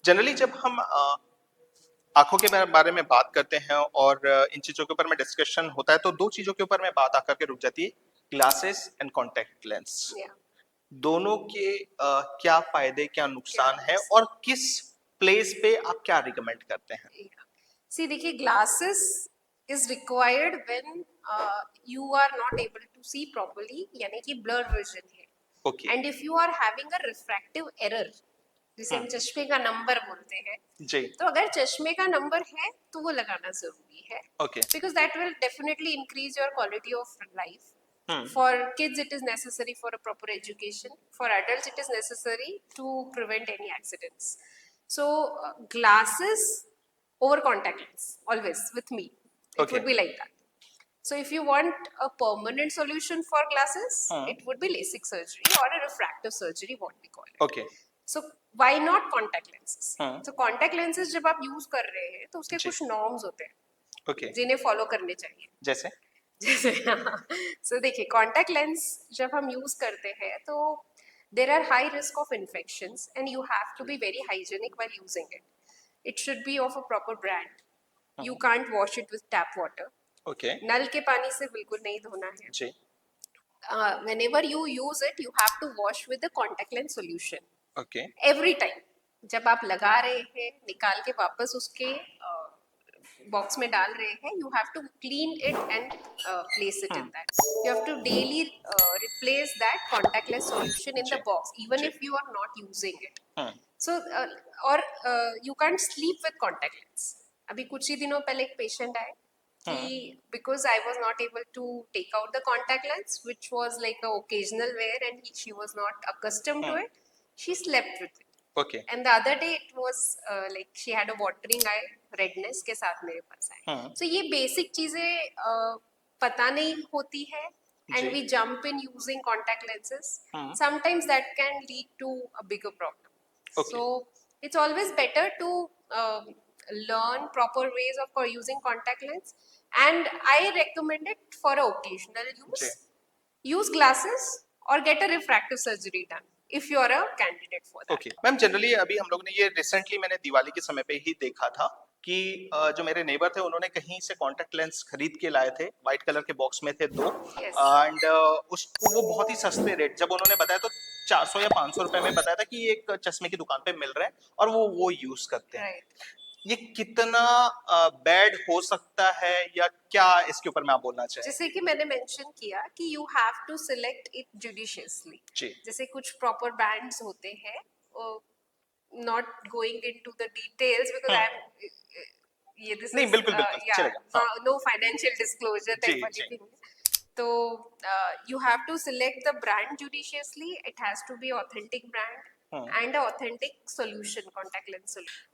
Generally जब हम आंखों के बारे में बात करते हैं और इन चीजों के ऊपर में डिस्कशन होता है तो दो चीजों के ऊपर में बात आकर के रुक जाती है, glasses and contact lens. Yeah. दोनों के क्या फायदे क्या नुकसान है और किस प्लेस पे आप क्या रिकमेंड करते हैं? See, देखिए glasses is required when you are not able to see properly, यानी कि blur vision है. Okay And if you are having a refractive error, जिसे हम चश्मे का नंबर बोलते हैं, जी तो अगर चश्मे का नंबर है तो वो लगाना जरूरी है. Okay Because that will definitely increase your quality of life. Hmm For kids, it is necessary for a proper education. For adults, it is necessary to prevent any accidents. So, glasses over contact lens, always with me. It Okay. would be like that. So, if you want a permanent solution for glasses, it would be LASIK surgery or a refractive surgery, what we call it. Okay So, why not contact lenses? हाँ. So, contact lenses जब आप use कर रहे हैं, तो उसके जी. कुछ norms होते हैं, ओके जिन्हें follow करने चाहिए. जैसे जैसे सो देखिए कॉन्टैक्ट लेंस जब हम यूज करते हैं तो there are high risk of infections and you have to be very hygienic while using it. It should be of a proper brand. You can't wash it with tap water. Okay नल के पानी से बिल्कुल नहीं धोना है. जी whenever you use it you have to wash with the contact lens solution okay every time. जब आप लगा रहे हैं निकाल के वापस उसके बॉक्स में डाल रहे हैं, you have to clean it and place it in that. You have to daily replace that contact lens solution in the ji. box even ji. if you are not using it. हाँ So or you can't sleep with contact lens. अभी कुछ ही दिनों पहले एक patient आए कि because I was not able to take out the contact lens which was like a occasional wear and she was not accustomed to it, she slept with it. Okay And the other day it was like she had a watering eye, redness के साथ मेरे पास आए. हाँ. So ये basic चीजें पता नहीं होती है and जी. we jump in using contact lenses. हाँ. Sometimes that can lead to a bigger problem. Okay. So it's always better to learn proper ways of using contact lens, and I recommend it for occasional use. जी. Use glasses or get a refractive surgery done if you are a candidate for that. Okay ma'am, generally अभी हम लोगों ने ये recently मैंने दिवाली के समय पे ही देखा था कि जो मेरे नेबर थे उन्होंने कहीं से कॉन्टैक्ट लेंस खरीद के लाए थे, व्हाइट कलर के बॉक्स में थे दो. Yes. एंड उसको वो बहुत ही सस्ते रेट जब उन्होंने बताया तो 400 या 500 रुपए में बताया था कि ये एक चश्मे की दुकान पे मिल रहे हैं और वो यूज करते हैं. Right. ये कितना बैड हो सकता है या क्या इसके ऊपर में आप बोलना चाहें? जैसे कि मैंने मेंशन किया कि you have to select it judiciously. जी जैसे कुछ प्रॉपर ब्रांड्स होते हैं, not going into the details because I am ये दिस नहीं बिल्कुल बिल्कुल चलेगा. नो फाइनेंशियल डिस्क्लोजर जी, टाइप वाली जी. थिंग. तो you have to select the brand judiciously. It has to be authentic brand and a authentic solution, contact lens solution.